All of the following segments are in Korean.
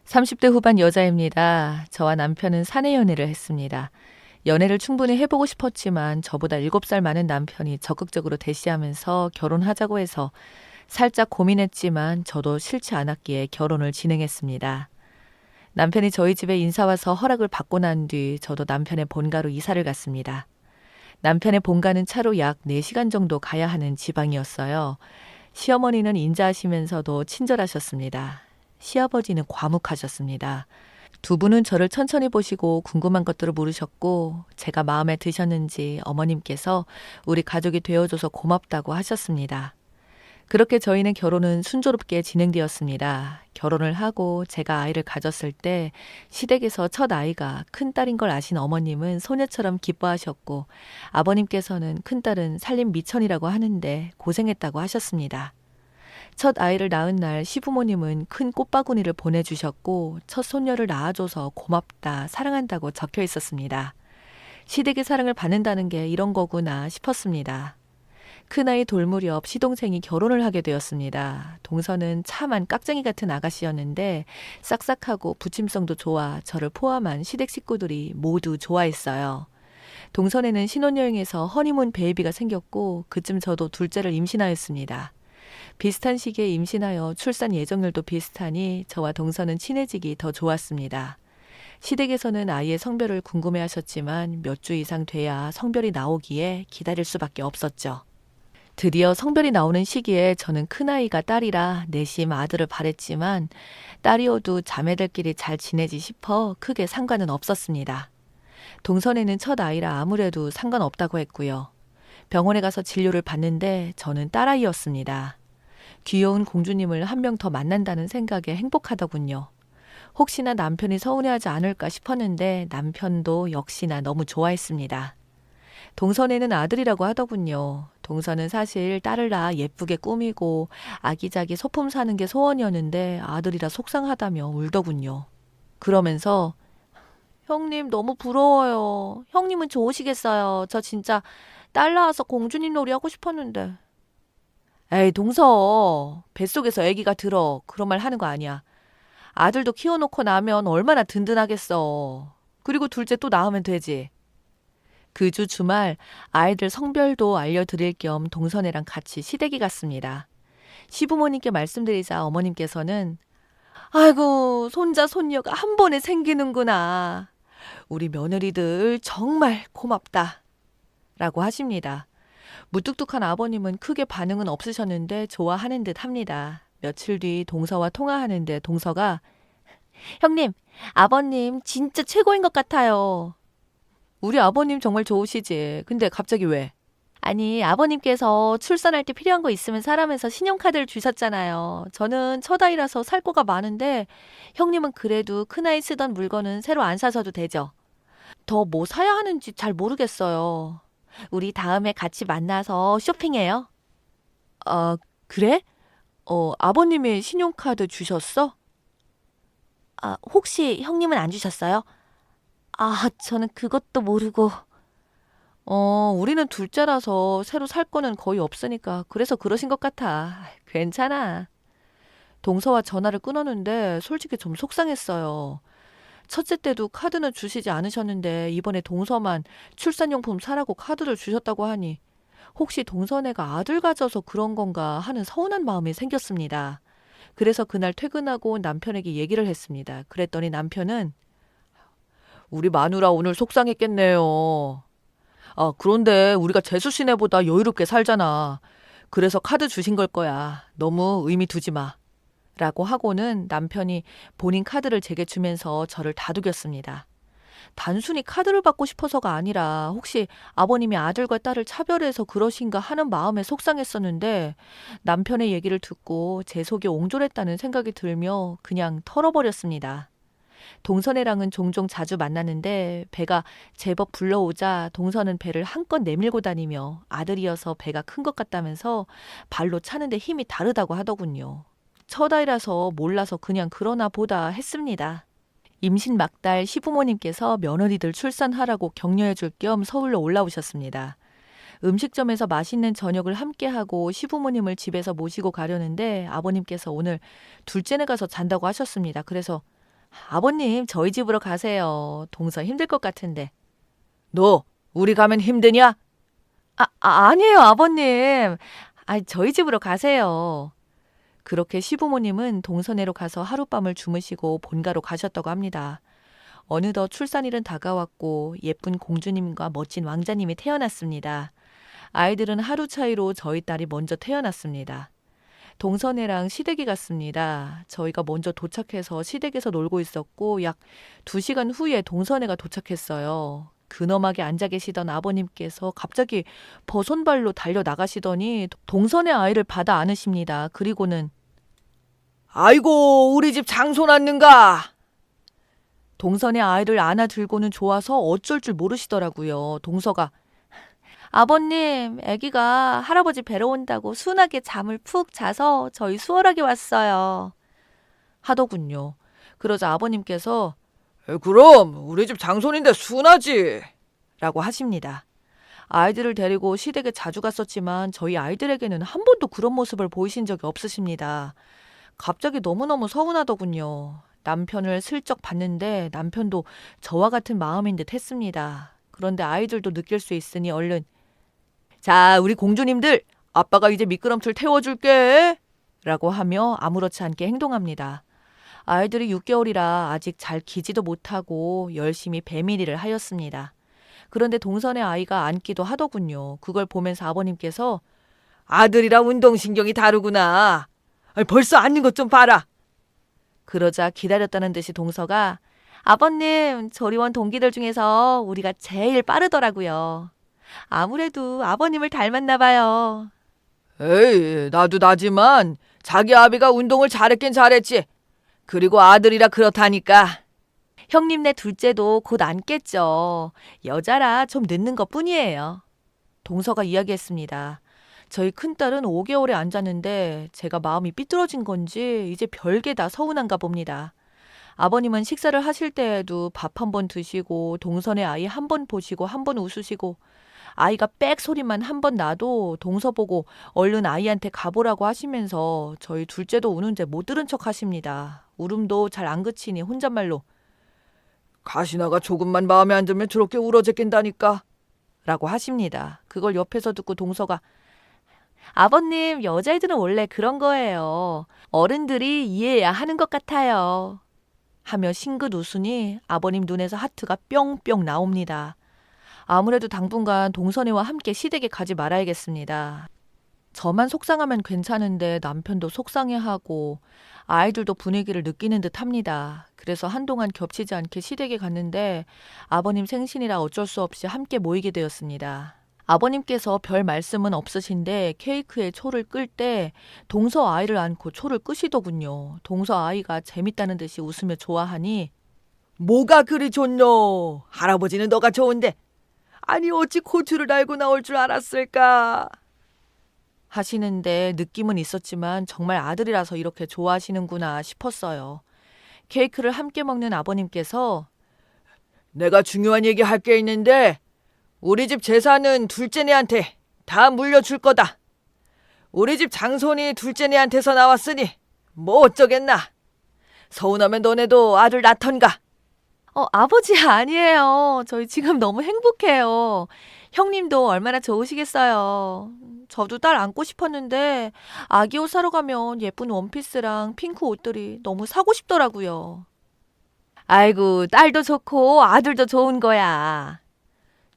30대 후반 여자입니다. 저와 남편은 사내 연애를 했습니다. 연애를 충분히 해보고 싶었지만 저보다 7살 많은 남편이 적극적으로 대시하면서 결혼하자고 해서 살짝 고민했지만 저도 싫지 않았기에 결혼을 진행했습니다. 남편이 저희 집에 인사와서 허락을 받고 난 뒤 저도 남편의 본가로 이사를 갔습니다. 남편의 본가는 차로 약 4시간 정도 가야 하는 지방이었어요. 시어머니는 인자하시면서도 친절하셨습니다. 시아버지는 과묵하셨습니다. 두 분은 저를 천천히 보시고 궁금한 것들을 물으셨고 제가 마음에 드셨는지 어머님께서 우리 가족이 되어줘서 고맙다고 하셨습니다. 그렇게 저희는 결혼은 순조롭게 진행되었습니다. 결혼을 하고 제가 아이를 가졌을 때 시댁에서 첫 아이가 큰딸인 걸 아신 어머님은 소녀처럼 기뻐하셨고 아버님께서는 큰딸은 살림 미천이라고 하는데 고생했다고 하셨습니다. 첫 아이를 낳은 날 시부모님은 큰 꽃바구니를 보내주셨고 첫 손녀를 낳아줘서 고맙다, 사랑한다고 적혀 있었습니다. 시댁의 사랑을 받는다는 게 이런 거구나 싶었습니다. 큰아이 돌 무렵 시동생이 결혼을 하게 되었습니다. 동서는 참한 깍쟁이 같은 아가씨였는데 싹싹하고 부침성도 좋아 저를 포함한 시댁 식구들이 모두 좋아했어요. 동선에는 신혼여행에서 허니문 베이비가 생겼고 그쯤 저도 둘째를 임신하였습니다. 비슷한 시기에 임신하여 출산 예정일도 비슷하니 저와 동서는 친해지기 더 좋았습니다. 시댁에서는 아이의 성별을 궁금해하셨지만 몇 주 이상 돼야 성별이 나오기에 기다릴 수밖에 없었죠. 드디어 성별이 나오는 시기에 저는 큰아이가 딸이라 내심 아들을 바랬지만 딸이어도 자매들끼리 잘 지내지 싶어 크게 상관은 없었습니다. 동선에는 첫 아이라 아무래도 상관없다고 했고요. 병원에 가서 진료를 받는데 저는 딸아이였습니다. 귀여운 공주님을 한 명 더 만난다는 생각에 행복하더군요. 혹시나 남편이 서운해하지 않을까 싶었는데 남편도 역시나 너무 좋아했습니다. 동선에는 아들이라고 하더군요. 동선은 사실 딸을 낳아 예쁘게 꾸미고 아기자기 소품 사는 게 소원이었는데 아들이라 속상하다며 울더군요. 그러면서 형님 너무 부러워요. 형님은 좋으시겠어요. 저 진짜 딸 낳아서 공주님 놀이 하고 싶었는데. 에이, 동서. 뱃속에서 아기가 들어. 그런 말 하는 거 아니야. 아들도 키워놓고 나면 얼마나 든든하겠어. 그리고 둘째 또 낳으면 되지. 그 주 주말 아이들 성별도 알려드릴 겸 동선애랑 같이 시댁에 갔습니다. 시부모님께 말씀드리자 어머님께서는 아이고 손자 손녀가 한 번에 생기는구나. 우리 며느리들 정말 고맙다. 라고 하십니다. 무뚝뚝한 아버님은 크게 반응은 없으셨는데 좋아하는 듯 합니다. 며칠 뒤 동서와 통화하는데 동서가 형님, 아버님 진짜 최고인 것 같아요. 우리 아버님 정말 좋으시지. 근데 갑자기 왜? 아니, 아버님께서 출산할 때 필요한 거 있으면 사람에서 신용카드를 주셨잖아요. 저는 첫 아이라서 살 거가 많은데 형님은 그래도 큰아이 쓰던 물건은 새로 안 사셔도 되죠. 더 뭐 사야 하는지 잘 모르겠어요. 우리 다음에 같이 만나서 쇼핑해요. 아, 그래? 아버님이 신용카드 주셨어? 아, 혹시 형님은 안 주셨어요? 아, 저는 그것도 모르고. 우리는 둘째라서 새로 살 거는 거의 없으니까 그래서 그러신 것 같아. 괜찮아. 동서와 전화를 끊었는데 솔직히 좀 속상했어요. 첫째 때도 카드는 주시지 않으셨는데 이번에 동서만 출산용품 사라고 카드를 주셨다고 하니 혹시 동서네가 아들 가져서 그런 건가 하는 서운한 마음이 생겼습니다. 그래서 그날 퇴근하고 남편에게 얘기를 했습니다. 그랬더니 남편은 우리 마누라 오늘 속상했겠네요. 아, 그런데 우리가 재수 씨네보다 여유롭게 살잖아. 그래서 카드 주신 걸 거야. 너무 의미 두지 마. 라고 하고는 남편이 본인 카드를 제게 주면서 저를 다독였습니다. 단순히 카드를 받고 싶어서가 아니라 혹시 아버님이 아들과 딸을 차별해서 그러신가 하는 마음에 속상했었는데 남편의 얘기를 듣고 제 속이 옹졸했다는 생각이 들며 그냥 털어버렸습니다. 동선애랑은 종종 자주 만나는데 배가 제법 불러오자 동선은 배를 한껏 내밀고 다니며 아들이어서 배가 큰 것 같다면서 발로 차는데 힘이 다르다고 하더군요. 첫 아이라서 몰라서 그냥 그러나 보다 했습니다. 임신 막달 시부모님께서 며느리들 출산하라고 격려해 줄 겸 서울로 올라오셨습니다. 음식점에서 맛있는 저녁을 함께하고 시부모님을 집에서 모시고 가려는데 아버님께서 오늘 둘째네 가서 잔다고 하셨습니다. 그래서 아버님, 저희 집으로 가세요. 동서 힘들 것 같은데. 너, 우리 가면 힘드냐? 아니에요, 아버님. 저희 집으로 가세요. 그렇게 시부모님은 동서네로 가서 하룻밤을 주무시고 본가로 가셨다고 합니다. 어느덧 출산일은 다가왔고 예쁜 공주님과 멋진 왕자님이 태어났습니다. 아이들은 하루 차이로 저희 딸이 먼저 태어났습니다. 동서네랑 시댁에 갔습니다. 저희가 먼저 도착해서 시댁에서 놀고 있었고 약 2시간 후에 동서네가 도착했어요. 근엄하게 앉아 계시던 아버님께서 갑자기 버선발로 달려 나가시더니 동서네 아이를 받아 안으십니다. 그리고는 아이고 우리 집 장손 왔는가? 동서네 아이를 안아들고는 좋아서 어쩔 줄 모르시더라고요. 동서가 아버님, 아기가 할아버지 뵈러 온다고 순하게 잠을 푹 자서 저희 수월하게 왔어요. 하더군요. 그러자 아버님께서 그럼 우리 집 장손인데 순하지 라고 하십니다. 아이들을 데리고 시댁에 자주 갔었지만 저희 아이들에게는 한 번도 그런 모습을 보이신 적이 없으십니다. 갑자기 너무너무 서운하더군요. 남편을 슬쩍 봤는데 남편도 저와 같은 마음인 듯 했습니다. 그런데 아이들도 느낄 수 있으니 얼른 자, 우리 공주님들, 아빠가 이제 미끄럼틀 태워줄게 라고 하며 아무렇지 않게 행동합니다. 아이들이 6개월이라 아직 잘 기지도 못하고 열심히 배밀이를 하였습니다. 그런데 동선의 아이가 앉기도 하더군요. 그걸 보면서 아버님께서 아들이라 운동신경이 다르구나. 벌써 앉는 것 좀 봐라. 그러자 기다렸다는 듯이 동서가 아버님, 조리원 동기들 중에서 우리가 제일 빠르더라고요. 아무래도 아버님을 닮았나 봐요. 에이, 나도 나지만 자기 아비가 운동을 잘했긴 잘했지. 그리고 아들이라 그렇다니까. 형님네 둘째도 곧 앉겠죠. 여자라 좀 늦는 것뿐이에요. 동서가 이야기했습니다. 저희 큰딸은 5개월에 앉았는데 제가 마음이 삐뚤어진 건지 이제 별게 다 서운한가 봅니다. 아버님은 식사를 하실 때에도 밥 한 번 드시고 동선의 아이 한 번 보시고 한 번 웃으시고 아이가 빽 소리만 한 번 나도 동서 보고 얼른 아이한테 가보라고 하시면서 저희 둘째도 우는데 못 들은 척 하십니다. 울음도 잘 안 그치니 혼잣말로 가시나가 조금만 마음에 안 들면 저렇게 울어 제낀다니까 라고 하십니다. 그걸 옆에서 듣고 동서가 아버님, 여자애들은 원래 그런 거예요. 어른들이 이해해야 하는 것 같아요. 하며 싱긋 웃으니 아버님 눈에서 하트가 뿅뿅 나옵니다. 아무래도 당분간 동선이와 함께 시댁에 가지 말아야겠습니다. 저만 속상하면 괜찮은데 남편도 속상해하고 아이들도 분위기를 느끼는 듯 합니다. 그래서 한동안 겹치지 않게 시댁에 갔는데 아버님 생신이라 어쩔 수 없이 함께 모이게 되었습니다. 아버님께서 별 말씀은 없으신데 케이크에 초를 끌 때 동서 아이를 안고 초를 끄시더군요. 동서 아이가 재밌다는 듯이 웃으며 좋아하니 뭐가 그리 좋노? 할아버지는 너가 좋은데 아니 어찌 고추를 알고 나올 줄 알았을까? 하시는데 느낌은 있었지만 정말 아들이라서 이렇게 좋아하시는구나 싶었어요. 케이크를 함께 먹는 아버님께서 내가 중요한 얘기 할 게 있는데 우리 집 재산은 둘째네한테 다 물려줄 거다. 우리 집 장손이 둘째네한테서 나왔으니 뭐 어쩌겠나. 서운하면 너네도 아들 낳던가. 아버지 아니에요. 저희 지금 너무 행복해요. 형님도 얼마나 좋으시겠어요. 저도 딸 안고 싶었는데 아기 옷 사러 가면 예쁜 원피스랑 핑크 옷들이 너무 사고 싶더라고요. 아이고, 딸도 좋고 아들도 좋은 거야.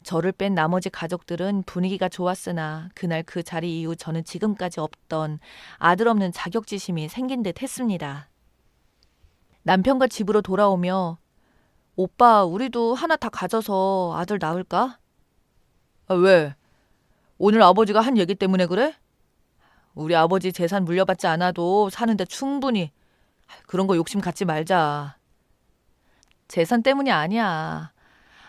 저를 뺀 나머지 가족들은 분위기가 좋았으나 그날 그 자리 이후 저는 지금까지 없던 아들 없는 자격지심이 생긴 듯 했습니다. 남편과 집으로 돌아오며 오빠, 우리도 하나 다 가져서 아들 낳을까? 왜? 오늘 아버지가 한 얘기 때문에 그래? 우리 아버지 재산 물려받지 않아도 사는데 충분히 그런 거 욕심 갖지 말자. 재산 때문이 아니야.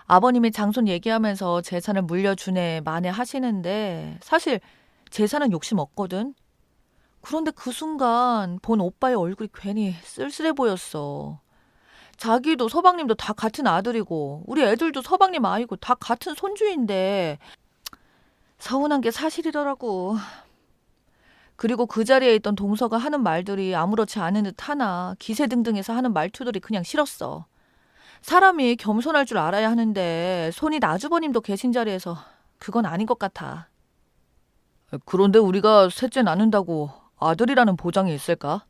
아버님이 장손 얘기하면서 재산을 물려주네 마네 하시는데 사실 재산은 욕심 없거든. 그런데 그 순간 본 오빠의 얼굴이 괜히 쓸쓸해 보였어. 자기도 서방님도 다 같은 아들이고 우리 애들도 서방님 아이고 다 같은 손주인데 서운한 게 사실이더라고. 그리고 그 자리에 있던 동서가 하는 말들이 아무렇지 않은 듯 하나 기세등등해서 하는 말투들이 그냥 싫었어. 사람이 겸손할 줄 알아야 하는데 손이 아주버님도 계신 자리에서 그건 아닌 것 같아. 그런데 우리가 셋째 낳는다고 아들이라는 보장이 있을까?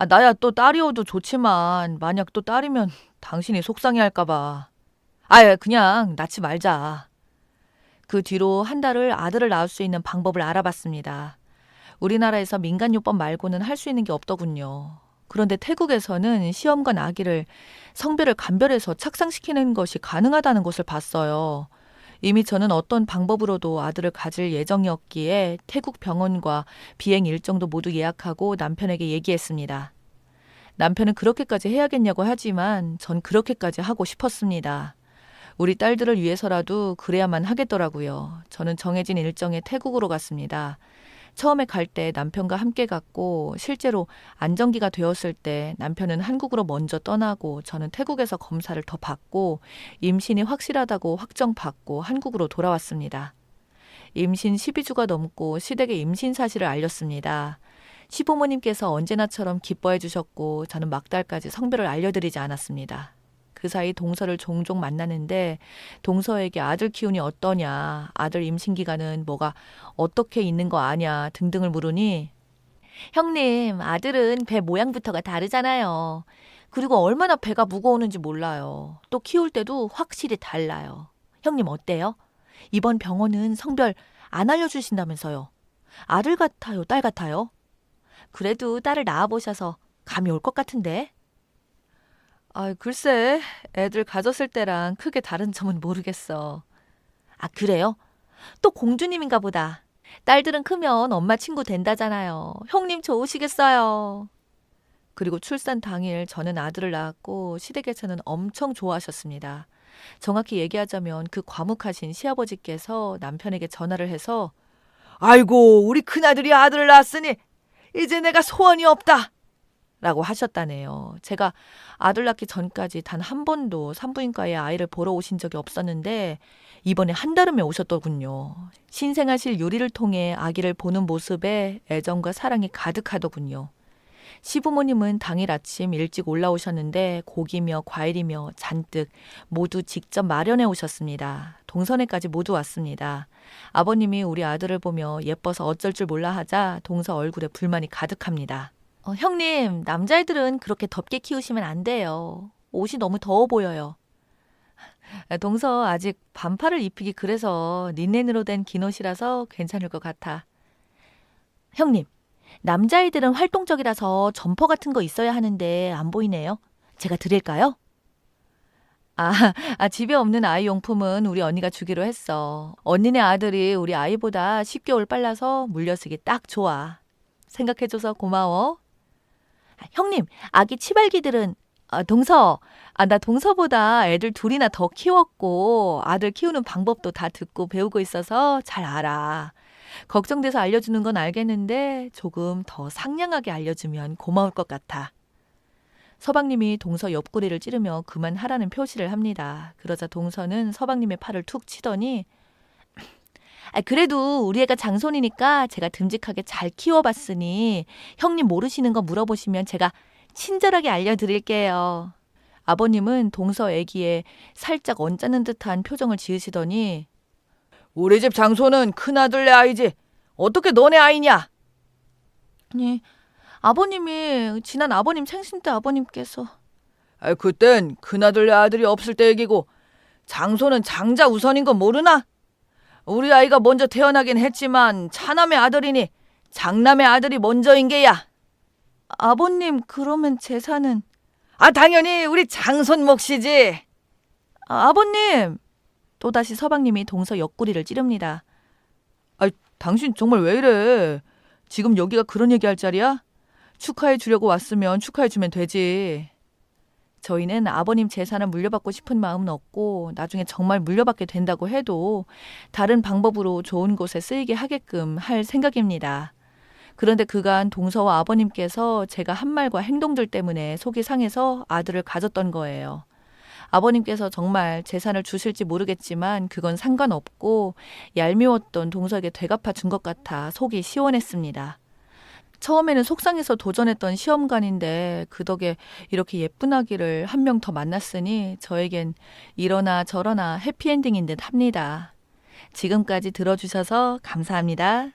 나야 또 딸이어도 좋지만 만약 또 딸이면 당신이 속상해할까 봐. 그냥 낳지 말자. 그 뒤로 한 달을 아들을 낳을 수 있는 방법을 알아봤습니다. 우리나라에서 민간요법 말고는 할 수 있는 게 없더군요. 그런데 태국에서는 시험관 아기를 성별을 감별해서 착상시키는 것이 가능하다는 것을 봤어요. 이미 저는 어떤 방법으로도 아들을 가질 예정이었기에 태국 병원과 비행 일정도 모두 예약하고 남편에게 얘기했습니다. 남편은 그렇게까지 해야겠냐고 하지만 전 그렇게까지 하고 싶었습니다. 우리 딸들을 위해서라도 그래야만 하겠더라고요. 저는 정해진 일정에 태국으로 갔습니다. 처음에 갈 때 남편과 함께 갔고 실제로 안정기가 되었을 때 남편은 한국으로 먼저 떠나고 저는 태국에서 검사를 더 받고 임신이 확실하다고 확정받고 한국으로 돌아왔습니다. 임신 12주가 넘고 시댁에 임신 사실을 알렸습니다. 시부모님께서 언제나처럼 기뻐해 주셨고 저는 막달까지 성별을 알려드리지 않았습니다. 그 사이 동서를 종종 만나는데 동서에게 아들 기운이 어떠냐, 아들 임신 기간은 뭐가 어떻게 있는 거 아냐 등등을 물으니 형님, 아들은 배 모양부터가 다르잖아요. 그리고 얼마나 배가 무거우는지 몰라요. 또 키울 때도 확실히 달라요. 형님 어때요? 이번 병원은 성별 안 알려주신다면서요. 아들 같아요, 딸 같아요? 그래도 딸을 낳아보셔서 감이 올 것 같은데. 글쎄, 애들 가졌을 때랑 크게 다른 점은 모르겠어. 그래요? 또 공주님인가 보다. 딸들은 크면 엄마 친구 된다잖아요. 형님 좋으시겠어요. 그리고 출산 당일 저는 아들을 낳았고 시댁에서는 엄청 좋아하셨습니다. 정확히 얘기하자면 그 과묵하신 시아버지께서 남편에게 전화를 해서 아이고, 우리 큰아들이 아들을 낳았으니 이제 내가 소원이 없다. 라고 하셨다네요. 제가 아들 낳기 전까지 단 한 번도 산부인과에 아이를 보러 오신 적이 없었는데 이번에 한달음에 오셨더군요. 신생아실 유리를 통해 아기를 보는 모습에 애정과 사랑이 가득하더군요. 시부모님은 당일 아침 일찍 올라오셨는데 고기며 과일이며 잔뜩 모두 직접 마련해 오셨습니다. 동선에까지 모두 왔습니다. 아버님이 우리 아들을 보며 예뻐서 어쩔 줄 몰라 하자 동서 얼굴에 불만이 가득합니다. 형님, 남자애들은 그렇게 덥게 키우시면 안 돼요. 옷이 너무 더워 보여요. 동서 아직 반팔을 입히기 그래서 린넨으로 된 긴 옷이라서 괜찮을 것 같아. 형님, 남자애들은 활동적이라서 점퍼 같은 거 있어야 하는데 안 보이네요. 제가 드릴까요? 집에 없는 아이 용품은 우리 언니가 주기로 했어. 언니네 아들이 우리 아이보다 10개월 빨라서 물려쓰기 딱 좋아. 생각해줘서 고마워. 형님, 아기 치발기들은 동서. 나 동서보다 애들 둘이나 더 키웠고 아들 키우는 방법도 다 듣고 배우고 있어서 잘 알아. 걱정돼서 알려주는 건 알겠는데 조금 더 상냥하게 알려주면 고마울 것 같아. 서방님이 동서 옆구리를 찌르며 그만하라는 표시를 합니다. 그러자 동서는 서방님의 팔을 툭 치더니 그래도 우리 애가 장손이니까 제가 듬직하게 잘 키워봤으니 형님 모르시는 거 물어보시면 제가 친절하게 알려드릴게요. 아버님은 동서 애기에 살짝 언짢은 듯한 표정을 지으시더니 우리 집 장손은 큰아들네 아이지 어떻게 너네 아이냐? 아니, 아버님이 지난 아버님 생신 때 아버님께서 그땐 큰아들네 아들이 없을 때 얘기고 장손은 장자 우선인 거 모르나? 우리 아이가 먼저 태어나긴 했지만 차남의 아들이니 장남의 아들이 먼저인 게야. 아버님, 그러면 재산은? 당연히 우리 장손 몫이지. 아버님! 또다시 서방님이 동서 옆구리를 찌릅니다. 당신 정말 왜 이래? 지금 여기가 그런 얘기할 자리야? 축하해 주려고 왔으면 축하해 주면 되지. 저희는 아버님 재산을 물려받고 싶은 마음은 없고 나중에 정말 물려받게 된다고 해도 다른 방법으로 좋은 곳에 쓰이게 하게끔 할 생각입니다. 그런데 그간 동서와 아버님께서 제가 한 말과 행동들 때문에 속이 상해서 아들을 가졌던 거예요. 아버님께서 정말 재산을 주실지 모르겠지만 그건 상관없고 얄미웠던 동서에게 되갚아 준 것 같아 속이 시원했습니다. 처음에는 속상해서 도전했던 시험관인데 그 덕에 이렇게 예쁜 아기를 한 명 더 만났으니 저에겐 이러나 저러나 해피엔딩인 듯 합니다. 지금까지 들어주셔서 감사합니다.